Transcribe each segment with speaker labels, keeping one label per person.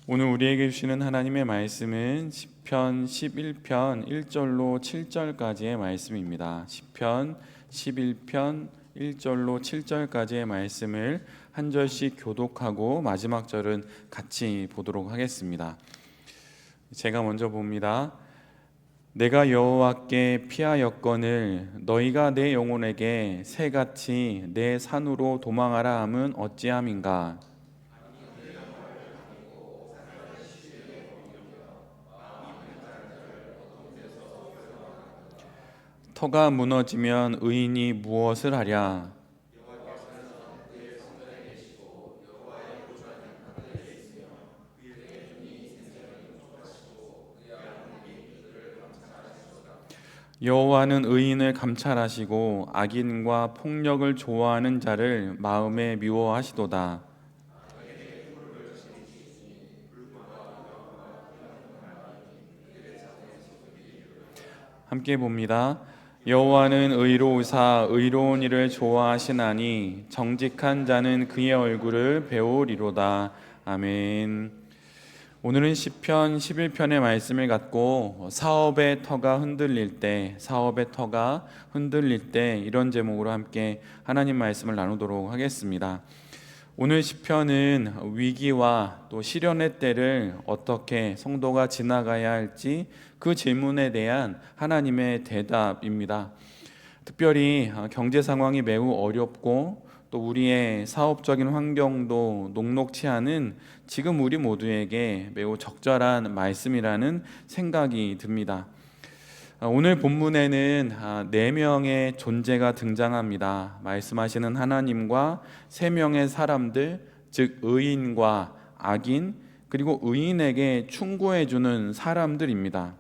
Speaker 1: 오늘 우리에게 주시는 하나님의 말씀은 시편 11편 1절로 7절까지의 말씀입니다. 시편 11편 1절로 7절까지의 말씀을 한 절씩 교독하고 마지막 절은 같이 보도록 하겠습니다. 제가 먼저 봅니다. 내가 여호와께 피하였거늘 너희가 내 영혼에게 새같이 내 산으로 도망하라 함은 어찌함인가. 터가 무너지면 의인이 무엇을 하랴. 여호와는 의인을 감찰하시고 악인과 폭력을 좋아하는 자를 마음에 미워하시도다. 함께 봅니다. 여호와는 의로우사 의로운 일을 좋아하시나니 정직한 자는 그의 얼굴을 배우리로다. 아멘. 오늘은 시편 11편의 말씀을 갖고 사업의 터가 흔들릴 때 이런 제목으로 함께 하나님 말씀을 나누도록 하겠습니다. 오늘 시편은 위기와 또 시련의 때를 어떻게 성도가 지나가야 할지 그 질문에 대한 하나님의 대답입니다. 특별히 경제 상황이 매우 어렵고 또 우리의 사업적인 환경도 녹록치 않은 지금 우리 모두에게 매우 적절한 말씀이라는 생각이 듭니다. 오늘 본문에는 4명의 존재가 등장합니다. 말씀하시는 하나님과 3명의 사람들, 즉 의인과 악인, 그리고 의인에게 충고해주는 사람들입니다.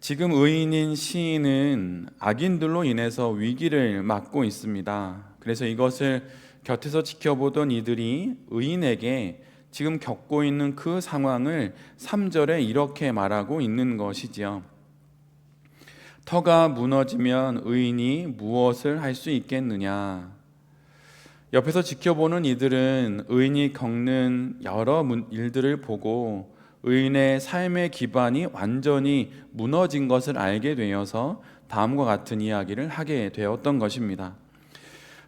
Speaker 1: 지금 의인인 시인은 악인들로 인해서 위기를 맞고 있습니다. 그래서 이것을 곁에서 지켜보던 이들이 의인에게 지금 겪고 있는 그 상황을 3절에 이렇게 말하고 있는 것이지요. 터가 무너지면 의인이 무엇을 할 수 있겠느냐. 옆에서 지켜보는 이들은 의인이 겪는 여러 일들을 보고 의인의 삶의 기반이 완전히 무너진 것을 알게 되어서 다음과 같은 이야기를 하게 되었던 것입니다.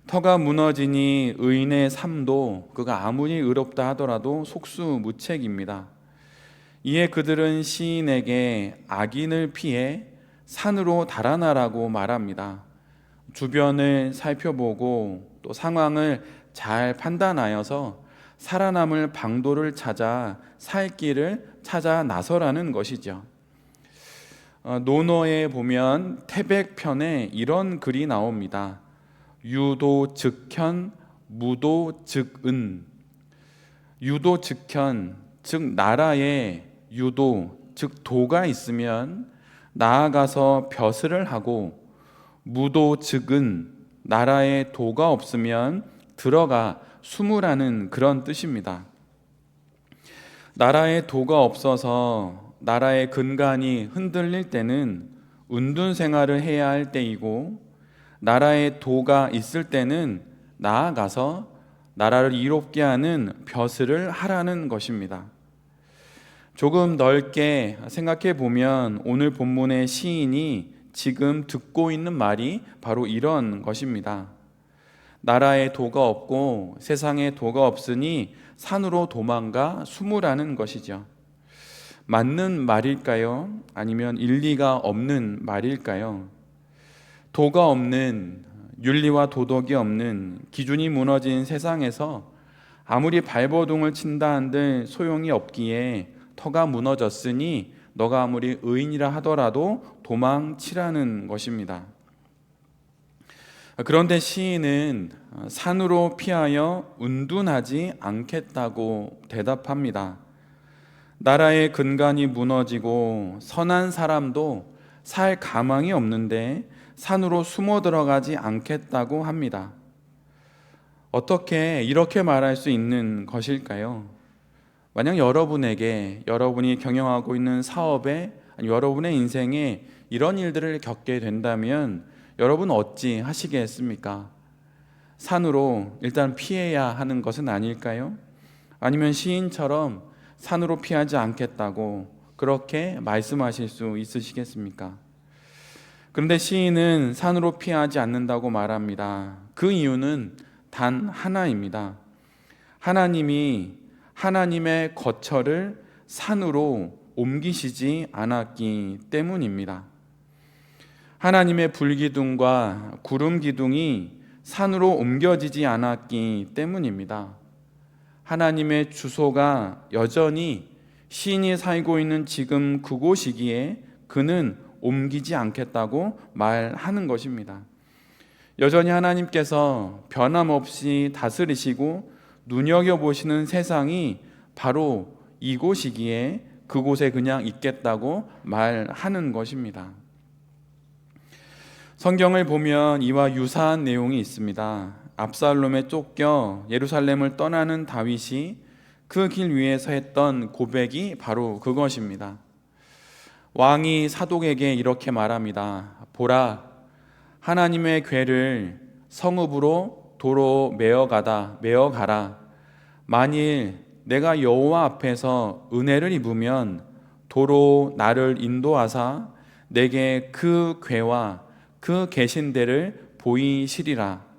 Speaker 1: 터가 무너지니 의인의 삶도 그가 아무리 의롭다 하더라도 속수무책입니다. 이에 그들은 시인에게 악인을 피해 산으로 달아나라고 말합니다. 주변을 살펴보고 또 상황을 잘 판단하여서 살아남을 방도를 찾아 살 길을 찾아 나서라는 것이죠. 논어에 보면 태백편에 이런 글이 나옵니다. 유도즉현 무도즉은. 유도즉현, 즉 나라에 유도, 즉 도가 있으면 나아가서 벼슬을 하고, 무도즉은 나라에 도가 없으면 들어가 숨으라는 그런 뜻입니다. 나라에 도가 없어서 나라의 근간이 흔들릴 때는 운둔 생활을 해야 할 때이고, 나라에 도가 있을 때는 나아가서 나라를 이롭게 하는 벼슬을 하라는 것입니다. 조금 넓게 생각해 보면 오늘 본문의 시인이 지금 듣고 있는 말이 바로 이런 것입니다. 나라에 도가 없고 세상에 도가 없으니 산으로 도망가 숨으라는 것이죠. 맞는 말일까요? 아니면 일리가 없는 말일까요? 도가 없는, 윤리와 도덕이 없는, 기준이 무너진 세상에서 아무리 발버둥을 친다 한들 소용이 없기에 터가 무너졌으니 너가 아무리 의인이라 하더라도 도망치라는 것입니다. 그런데 시인은 산으로 피하여 운둔하지 않겠다고 대답합니다. 나라의 근간이 무너지고 선한 사람도 살 가망이 없는데 산으로 숨어 들어가지 않겠다고 합니다. 어떻게 이렇게 말할 수 있는 것일까요? 만약 여러분이 경영하고 있는 사업에, 여러분의 인생에 이런 일들을 겪게 된다면 여러분 어찌 하시겠습니까? 산으로 일단 피해야 하는 것은 아닐까요? 아니면 시인처럼 산으로 피하지 않겠다고 그렇게 말씀하실 수 있으시겠습니까? 그런데 시인은 산으로 피하지 않는다고 말합니다. 그 이유는 단 하나입니다. 하나님이 하나님의 거처를 산으로 옮기시지 않았기 때문입니다. 하나님의 불기둥과 구름 기둥이 산으로 옮겨지지 않았기 때문입니다. 하나님의 주소가 여전히 시인이 살고 있는 지금 그곳이기에 그는 옮기지 않겠다고 말하는 것입니다. 여전히 하나님께서 변함없이 다스리시고 눈여겨보시는 세상이 바로 이곳이기에 그곳에 그냥 있겠다고 말하는 것입니다. 성경을 보면 이와 유사한 내용이 있습니다. 압살롬에 쫓겨 예루살렘을 떠나는 다윗이 그 길 위에서 했던 고백이 바로 그것입니다. 왕이 사독에게 이렇게 말합니다. 보라, 하나님의 궤를 성읍으로 도로 메어가라. 만일 내가 여호와 앞에서 은혜를 입으면 도로 나를 인도하사 내게 그 궤와 그 계신 데를 보이시리라.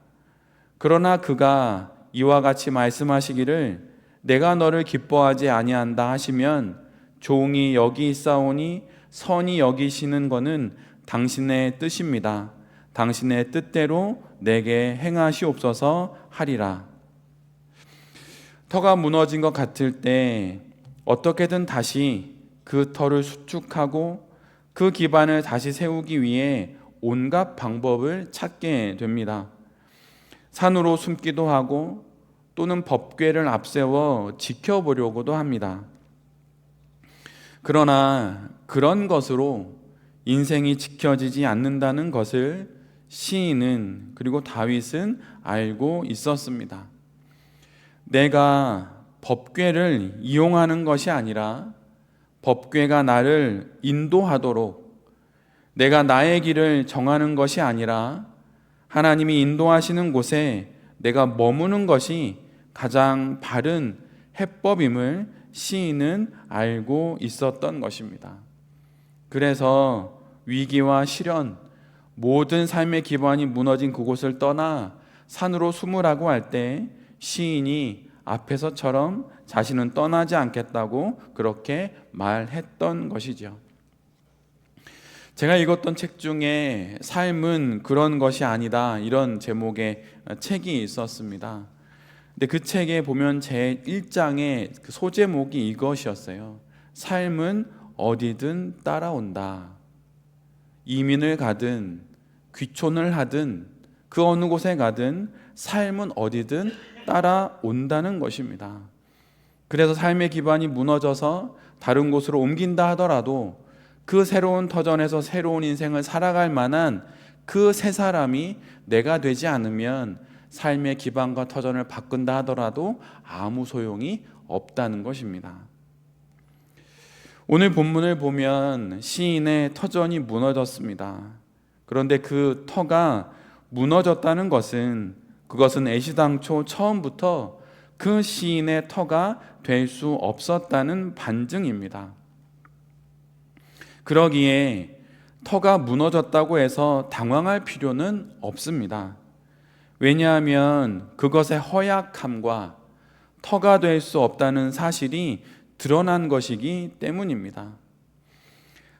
Speaker 1: 그러나 그가 이와 같이 말씀하시기를 내가 너를 기뻐하지 아니한다 하시면 종이 여기 있사오니 선히 여기시는 것은 당신의 뜻입니다. 당신의 뜻대로 내게 행하시옵소서 하리라. 터가 무너진 것 같을 때 어떻게든 다시 그 터를 수축하고 그 기반을 다시 세우기 위해 온갖 방법을 찾게 됩니다. 산으로 숨기도 하고 또는 법궤를 앞세워 지켜보려고도 합니다. 그러나 그런 것으로 인생이 지켜지지 않는다는 것을 시인은 그리고 다윗은 알고 있었습니다. 내가 법궤를 이용하는 것이 아니라 법궤가 나를 인도하도록 내가 나의 길을 정하는 것이 아니라 하나님이 인도하시는 곳에 내가 머무는 것이 가장 바른 해법임을 시인은 알고 있었던 것입니다. 그래서 위기와 시련, 모든 삶의 기반이 무너진 그곳을 떠나 산으로 숨으라고 할 때 시인이 앞에서처럼 자신은 떠나지 않겠다고 그렇게 말했던 것이죠. 제가 읽었던 책 중에 삶은 그런 것이 아니다 이런 제목의 책이 있었습니다. 근데 그 책에 보면 제 1장의 그 소제목이 이것이었어요. 삶은 어디든 따라온다. 이민을 가든 귀촌을 하든 그 어느 곳에 가든 삶은 어디든 따라온다는 것입니다. 그래서 삶의 기반이 무너져서 다른 곳으로 옮긴다 하더라도 그 새로운 터전에서 새로운 인생을 살아갈 만한 그 새 사람이 내가 되지 않으면 삶의 기반과 터전을 바꾼다 하더라도 아무 소용이 없다는 것입니다. 오늘 본문을 보면 시인의 터전이 무너졌습니다. 그런데 그 터가 무너졌다는 것은 그것은 애시당초 처음부터 그 시인의 터가 될 수 없었다는 반증입니다. 그러기에 터가 무너졌다고 해서 당황할 필요는 없습니다. 왜냐하면 그것의 허약함과 터가 될 수 없다는 사실이 드러난 것이기 때문입니다.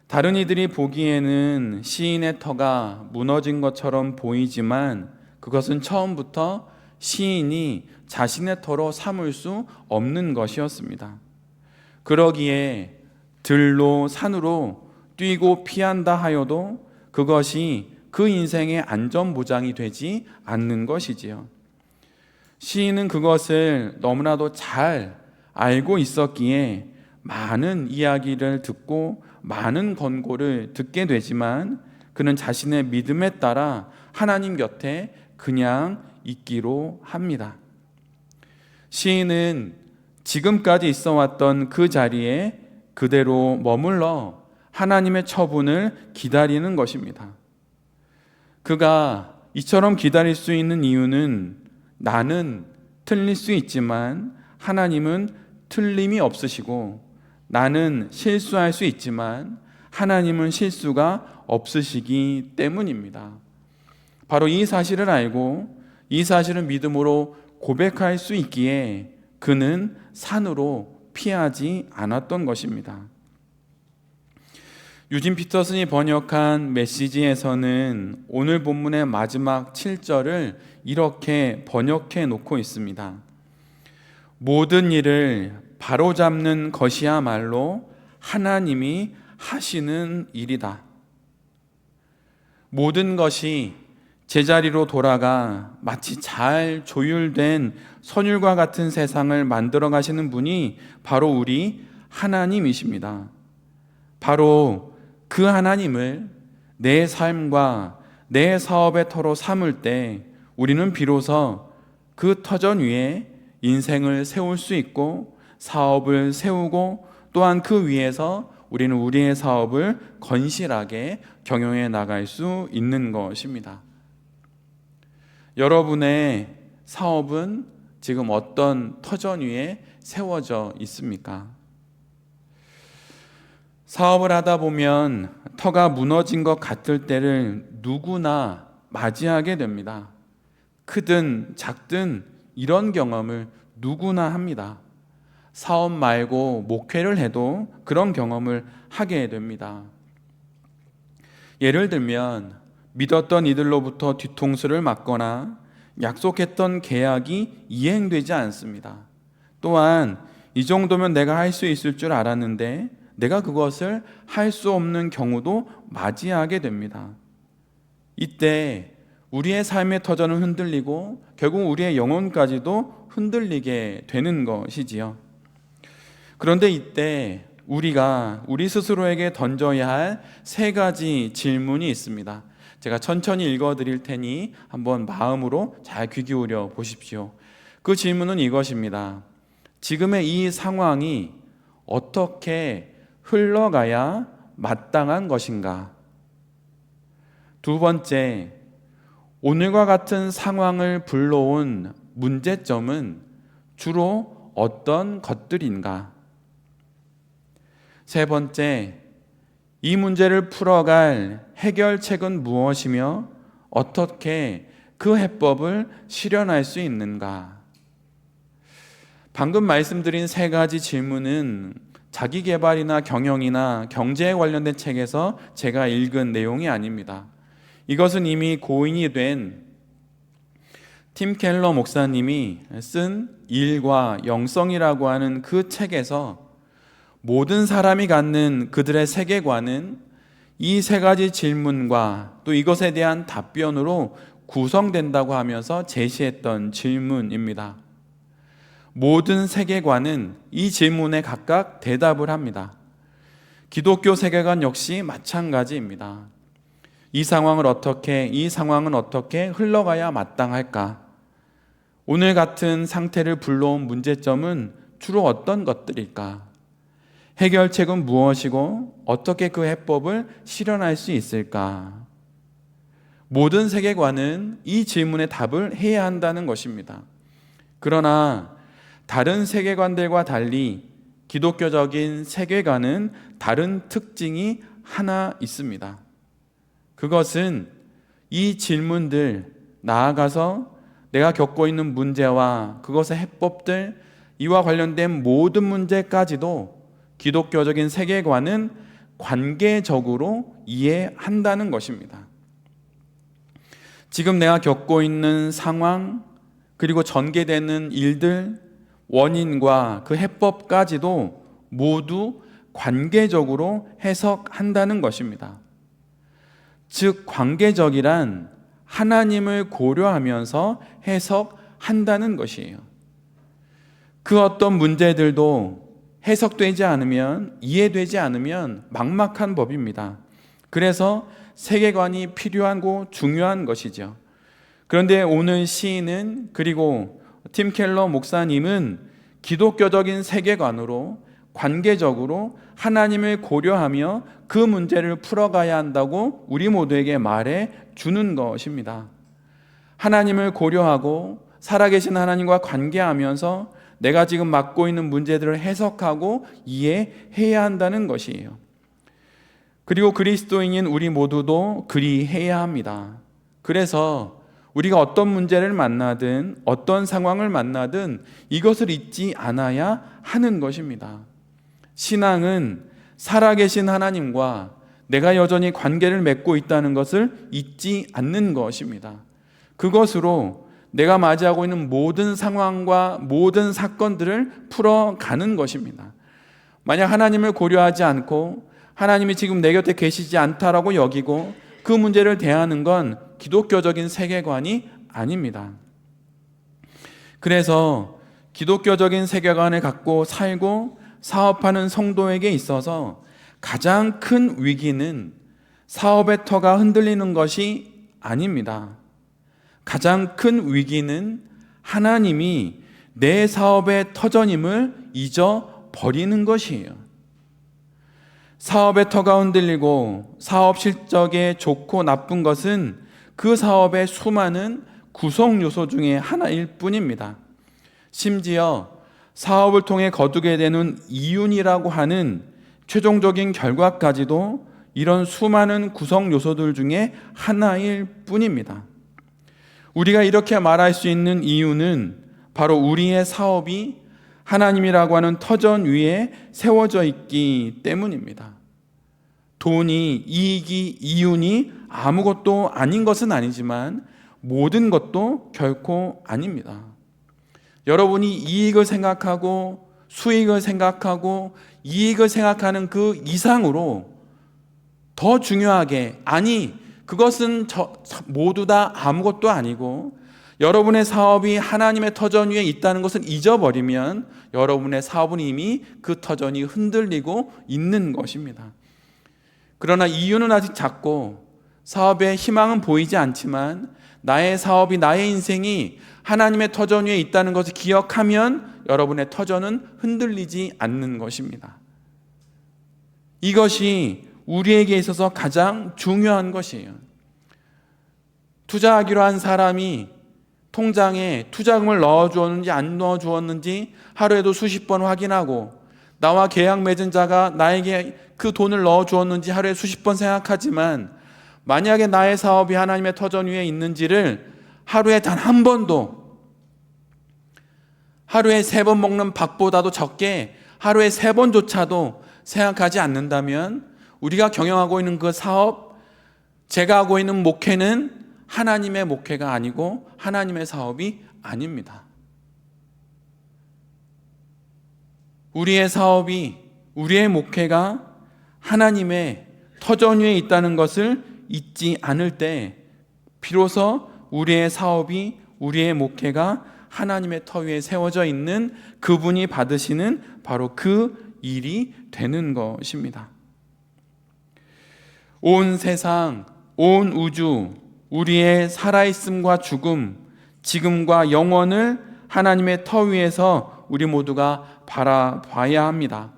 Speaker 1: 다른 이들이 보기에는 시인의 터가 무너진 것처럼 보이지만 그것은 처음부터 시인이 자신의 터로 삼을 수 없는 것이었습니다. 그러기에 들로 산으로 뛰고 피한다 하여도 그것이 그 인생의 안전보장이 되지 않는 것이지요. 시인은 그것을 너무나도 잘 알고 있었기에 많은 이야기를 듣고 많은 권고를 듣게 되지만 그는 자신의 믿음에 따라 하나님 곁에 그냥 있기로 합니다. 시인은 지금까지 있어 왔던 그 자리에 그대로 머물러 하나님의 처분을 기다리는 것입니다. 그가 이처럼 기다릴 수 있는 이유는 나는 틀릴 수 있지만 하나님은 틀림이 없으시고 나는 실수할 수 있지만 하나님은 실수가 없으시기 때문입니다. 바로 이 사실을 알고 이 사실을 믿음으로 고백할 수 있기에 그는 산으로 피하지 않았던 것입니다. 유진 피터슨이 번역한 메시지에서는 오늘 본문의 마지막 7절을 이렇게 번역해 놓고 있습니다. 모든 일을 바로잡는 것이야말로 하나님이 하시는 일이다. 모든 것이 제자리로 돌아가 마치 잘 조율된 선율과 같은 세상을 만들어 가시는 분이 바로 우리 하나님이십니다. 바로 그 하나님을 내 삶과 내 사업의 터로 삼을 때 우리는 비로소 그 터전 위에 인생을 세울 수 있고 사업을 세우고 또한 그 위에서 우리는 우리의 사업을 건실하게 경영해 나갈 수 있는 것입니다. 여러분의 사업은 지금 어떤 터전 위에 세워져 있습니까? 사업을 하다 보면 터가 무너진 것 같을 때를 누구나 맞이하게 됩니다. 크든 작든 이런 경험을 누구나 합니다. 사업 말고 목회를 해도 그런 경험을 하게 됩니다. 예를 들면 믿었던 이들로부터 뒤통수를 맞거나 약속했던 계약이 이행되지 않습니다. 또한 이 정도면 내가 할 수 있을 줄 알았는데 내가 그것을 할 수 없는 경우도 맞이하게 됩니다. 이때 우리의 삶의 터전은 흔들리고 결국 우리의 영혼까지도 흔들리게 되는 것이지요. 그런데 이때 우리가 우리 스스로에게 던져야 할 3가지 질문이 있습니다. 제가 천천히 읽어드릴 테니 한번 마음으로 잘 귀 기울여 보십시오. 그 질문은 이것입니다. 지금의 이 상황이 어떻게 흘러가야 마땅한 것인가? 2번째, 오늘과 같은 상황을 불러온 문제점은 주로 어떤 것들인가? 3번째, 이 문제를 풀어갈 해결책은 무엇이며 어떻게 그 해법을 실현할 수 있는가? 방금 말씀드린 3가지 질문은 자기개발이나 경영이나 경제에 관련된 책에서 제가 읽은 내용이 아닙니다. 이것은 이미 고인이 된 팀 켈러 목사님이 쓴 일과 영성이라고 하는 그 책에서 모든 사람이 갖는 그들의 세계관은 이 3가지 질문과 또 이것에 대한 답변으로 구성된다고 하면서 제시했던 질문입니다. 모든 세계관은 이 질문에 각각 대답을 합니다. 기독교 세계관 역시 마찬가지입니다. 이 상황은 어떻게 흘러가야 마땅할까? 오늘 같은 상태를 불러온 문제점은 주로 어떤 것들일까? 해결책은 무엇이고 어떻게 그 해법을 실현할 수 있을까? 모든 세계관은 이 질문에 답을 해야 한다는 것입니다. 그러나 다른 세계관들과 달리 기독교적인 세계관은 다른 특징이 하나 있습니다. 그것은 이 질문들, 나아가서 내가 겪고 있는 문제와 그것의 해법들, 이와 관련된 모든 문제까지도 기독교적인 세계관은 관계적으로 이해한다는 것입니다. 지금 내가 겪고 있는 상황, 그리고 전개되는 일들, 원인과 그 해법까지도 모두 관계적으로 해석한다는 것입니다. 즉, 관계적이란 하나님을 고려하면서 해석한다는 것이에요. 그 어떤 문제들도 해석되지 않으면, 이해되지 않으면 막막한 법입니다. 그래서 세계관이 필요하고 중요한 것이죠. 그런데 오늘 시인은, 그리고 팀 켈러 목사님은 기독교적인 세계관으로 관계적으로 하나님을 고려하며 그 문제를 풀어가야 한다고 우리 모두에게 말해 주는 것입니다. 하나님을 고려하고 살아계신 하나님과 관계하면서 내가 지금 맡고 있는 문제들을 해석하고 이해해야 한다는 것이에요. 그리고 그리스도인인 우리 모두도 그리해야 합니다. 그래서 우리가 어떤 문제를 만나든 어떤 상황을 만나든 이것을 잊지 않아야 하는 것입니다. 신앙은 살아계신 하나님과 내가 여전히 관계를 맺고 있다는 것을 잊지 않는 것입니다. 그것으로 내가 맞이하고 있는 모든 상황과 모든 사건들을 풀어가는 것입니다. 만약 하나님을 고려하지 않고 하나님이 지금 내 곁에 계시지 않다라고 여기고 그 문제를 대하는 건 기독교적인 세계관이 아닙니다. 그래서 기독교적인 세계관을 갖고 살고 사업하는 성도에게 있어서 가장 큰 위기는 사업의 터가 흔들리는 것이 아닙니다. 가장 큰 위기는 하나님이 내 사업의 터전임을 잊어버리는 것이에요. 사업의 터가 흔들리고 사업 실적에 좋고 나쁜 것은 그 사업의 수많은 구성 요소 중에 하나일 뿐입니다. 심지어 사업을 통해 거두게 되는 이윤이라고 하는 최종적인 결과까지도 이런 수많은 구성 요소들 중에 하나일 뿐입니다. 우리가 이렇게 말할 수 있는 이유는 바로 우리의 사업이 하나님이라고 하는 터전 위에 세워져 있기 때문입니다. 돈이, 이익이, 이윤이 아무것도 아닌 것은 아니지만 모든 것도 결코 아닙니다. 여러분이 이익을 생각하고 수익을 생각하고 이익을 생각하는 그 이상으로 더 중요하게, 아니 그것은 모두 다 아무것도 아니고 여러분의 사업이 하나님의 터전 위에 있다는 것을 잊어버리면 여러분의 사업은 이미 그 터전이 흔들리고 있는 것입니다. 그러나 이유는 아직 작고 사업의 희망은 보이지 않지만 나의 사업이, 나의 인생이 하나님의 터전 위에 있다는 것을 기억하면 여러분의 터전은 흔들리지 않는 것입니다. 이것이 우리에게 있어서 가장 중요한 것이에요. 투자하기로 한 사람이 통장에 투자금을 넣어주었는지 안 넣어주었는지 하루에도 수십 번 확인하고, 나와 계약 맺은 자가 나에게 그 돈을 넣어주었는지 하루에 수십 번 생각하지만, 만약에 나의 사업이 하나님의 터전 위에 있는지를 하루에 단 한 번도, 하루에 3번 먹는 밥보다도 적게 하루에 3번조차도 생각하지 않는다면 우리가 경영하고 있는 그 사업, 제가 하고 있는 목회는 하나님의 목회가 아니고 하나님의 사업이 아닙니다. 우리의 사업이, 우리의 목회가 하나님의 터전 위에 있다는 것을 잊지 않을 때 비로소 우리의 사업이, 우리의 목회가 하나님의 터 위에 세워져 있는 그분이 받으시는 바로 그 일이 되는 것입니다. 온 세상, 온 우주, 우리의 살아있음과 죽음, 지금과 영원을 하나님의 터 위에서 우리 모두가 바라봐야 합니다.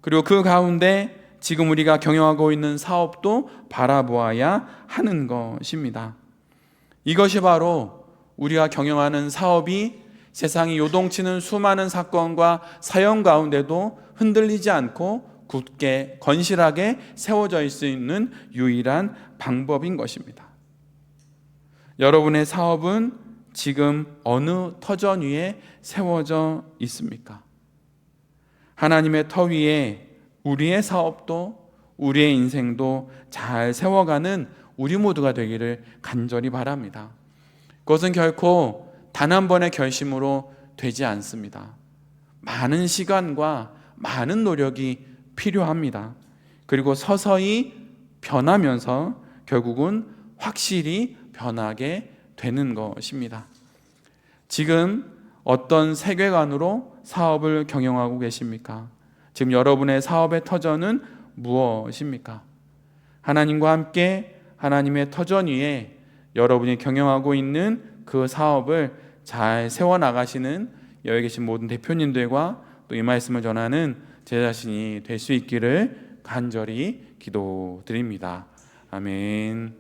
Speaker 1: 그리고 그 가운데 지금 우리가 경영하고 있는 사업도 바라보아야 하는 것입니다. 이것이 바로 우리가 경영하는 사업이 세상이 요동치는 수많은 사건과 사연 가운데도 흔들리지 않고 굳게 건실하게 세워져 있을 수 있는 유일한 방법인 것입니다. 여러분의 사업은 지금 어느 터전 위에 세워져 있습니까? 하나님의 터 위에 우리의 사업도 우리의 인생도 잘 세워가는 우리 모두가 되기를 간절히 바랍니다. 그것은 결코 단 한 번의 결심으로 되지 않습니다. 많은 시간과 많은 노력이 필요합니다. 그리고 서서히 변하면서 결국은 확실히 변하게 되는 것입니다. 지금 어떤 세계관으로 사업을 경영하고 계십니까? 지금 여러분의 사업의 터전은 무엇입니까? 하나님과 함께 하나님의 터전 위에 여러분이 경영하고 있는 그 사업을 잘 세워나가시는 여기 계신 모든 대표님들과 또 이 말씀을 전하는 제 자신이 될 수 있기를 간절히 기도드립니다. 아멘.